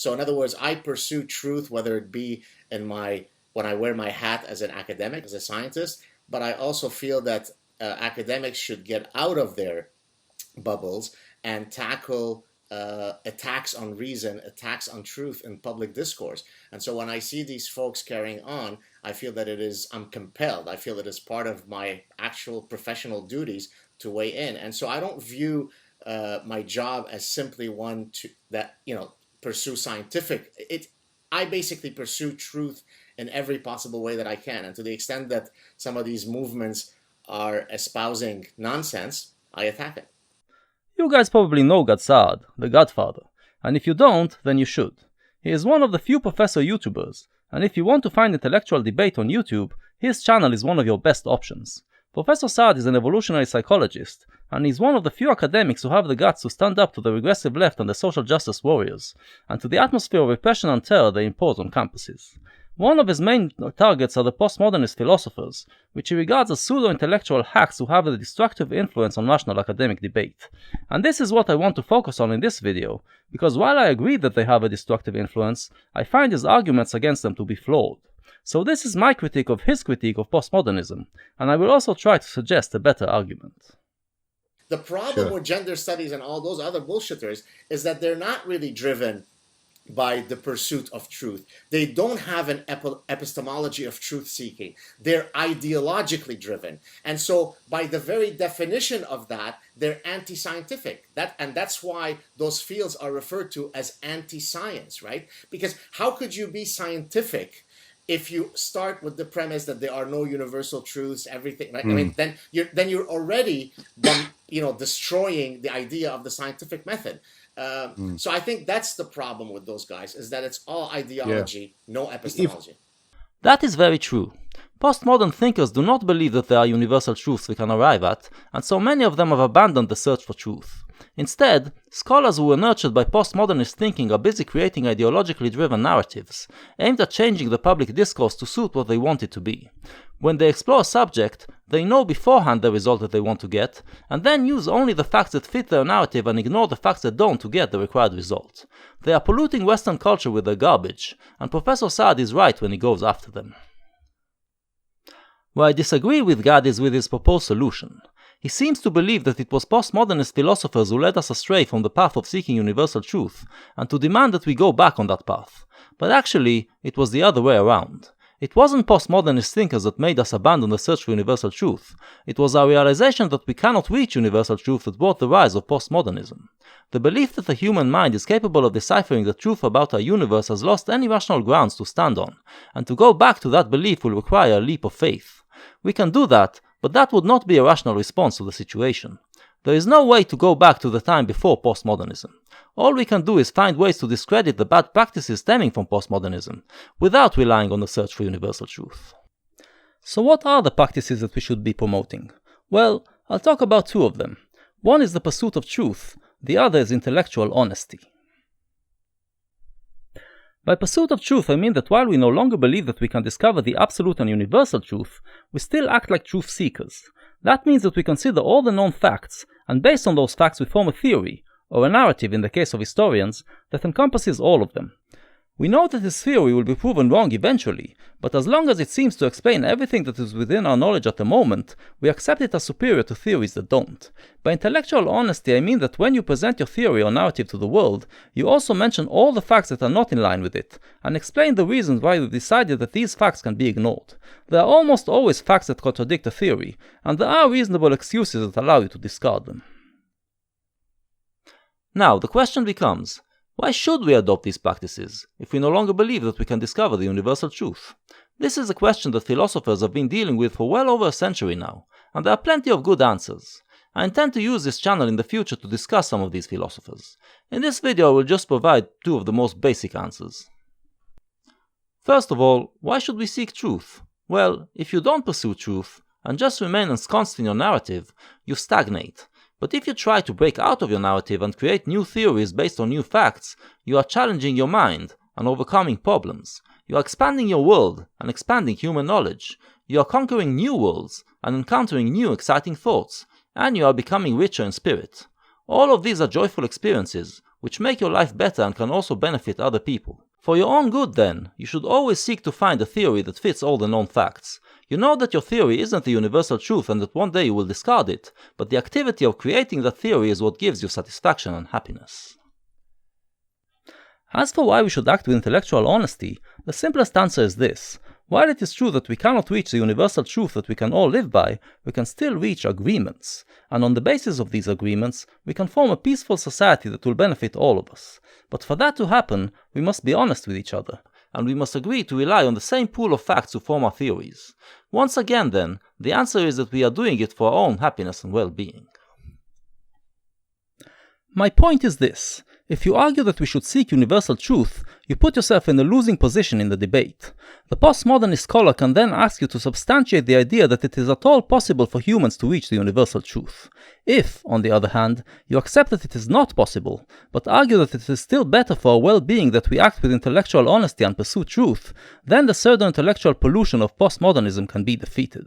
So in other words, I pursue truth, whether it be when I wear my hat as an academic, as a scientist, but I also feel that academics should get out of their bubbles and tackle attacks on reason, attacks on truth in public discourse. And so when I see these folks carrying on, I feel that I'm compelled. I feel it is part of my actual professional duties to weigh in. And so I don't view my job as simply one that pursue scientific. I basically pursue truth in every possible way that I can. And to the extent that some of these movements are espousing nonsense, I attack it. You guys probably know Gad Saad, the Godfather, and if you don't, then you should. He is one of the few professor YouTubers, and if you want to find intellectual debate on YouTube, his channel is one of your best options. Professor Saad is an evolutionary psychologist, and he's one of the few academics who have the guts to stand up to the regressive left and the social justice warriors, and to the atmosphere of repression and terror they impose on campuses. One of his main targets are the postmodernist philosophers, which he regards as pseudo-intellectual hacks who have a destructive influence on national academic debate. And this is what I want to focus on in this video, because while I agree that they have a destructive influence, I find his arguments against them to be flawed. So this is my critique of his critique of postmodernism, and I will also try to suggest a better argument. The problem with gender studies and all those other bullshitters is that they're not really driven by the pursuit of truth. They don't have an epistemology of truth-seeking. They're ideologically driven. And so by the very definition of that, they're anti-scientific. And that's why those fields are referred to as anti-science, right? Because how could you be scientific if you start with the premise that there are no universal truths, everything, right? I mean, then you're already destroying the idea of the scientific method. So I think that's the problem with those guys, is that it's all ideology, no epistemology. That is very true. Postmodern thinkers do not believe that there are universal truths we can arrive at, and so many of them have abandoned the search for truth. Instead, scholars who were nurtured by postmodernist thinking are busy creating ideologically driven narratives, aimed at changing the public discourse to suit what they want it to be. When they explore a subject, they know beforehand the result that they want to get, and then use only the facts that fit their narrative and ignore the facts that don't to get the required result. They are polluting Western culture with their garbage, and Professor Saad is right when he goes after them. Where I disagree with Gad is with his proposed solution. He seems to believe that it was postmodernist philosophers who led us astray from the path of seeking universal truth, and to demand that we go back on that path. But actually, it was the other way around. It wasn't postmodernist thinkers that made us abandon the search for universal truth. It was our realization that we cannot reach universal truth that brought the rise of postmodernism. The belief that the human mind is capable of deciphering the truth about our universe has lost any rational grounds to stand on, and to go back to that belief will require a leap of faith. We can do that, but that would not be a rational response to the situation. There is no way to go back to the time before postmodernism. All we can do is find ways to discredit the bad practices stemming from postmodernism, without relying on the search for universal truth. So what are the practices that we should be promoting? Well, I'll talk about two of them. One is the pursuit of truth, the other is intellectual honesty. By pursuit of truth, I mean that while we no longer believe that we can discover the absolute and universal truth, we still act like truth seekers. That means that we consider all the known facts, and based on those facts we form a theory, or a narrative in the case of historians, that encompasses all of them. We know that this theory will be proven wrong eventually, but as long as it seems to explain everything that is within our knowledge at the moment, we accept it as superior to theories that don't. By intellectual honesty, I mean that when you present your theory or narrative to the world, you also mention all the facts that are not in line with it, and explain the reasons why you've decided that these facts can be ignored. There are almost always facts that contradict a theory, and there are reasonable excuses that allow you to discard them. Now, the question becomes, why should we adopt these practices, if we no longer believe that we can discover the universal truth? This is a question that philosophers have been dealing with for well over a century now, and there are plenty of good answers. I intend to use this channel in the future to discuss some of these philosophers. In this video I will just provide two of the most basic answers. First of all, why should we seek truth? Well, if you don't pursue truth, and just remain ensconced in your narrative, you stagnate. But if you try to break out of your narrative and create new theories based on new facts, you are challenging your mind and overcoming problems. You are expanding your world and expanding human knowledge. You are conquering new worlds and encountering new exciting thoughts, and you are becoming richer in spirit. All of these are joyful experiences, which make your life better and can also benefit other people. For your own good, then, you should always seek to find a theory that fits all the known facts. You know that your theory isn't the universal truth and that one day you will discard it, but the activity of creating that theory is what gives you satisfaction and happiness. As for why we should act with intellectual honesty, the simplest answer is this. While it is true that we cannot reach the universal truth that we can all live by, we can still reach agreements. And on the basis of these agreements, we can form a peaceful society that will benefit all of us. But for that to happen, we must be honest with each other, and we must agree to rely on the same pool of facts to form our theories. Once again, then, the answer is that we are doing it for our own happiness and well-being. My point is this. If you argue that we should seek universal truth, you put yourself in a losing position in the debate. The postmodernist scholar can then ask you to substantiate the idea that it is at all possible for humans to reach the universal truth. If, on the other hand, you accept that it is not possible, but argue that it is still better for our well-being that we act with intellectual honesty and pursue truth, then the pseudo-intellectual pollution of postmodernism can be defeated.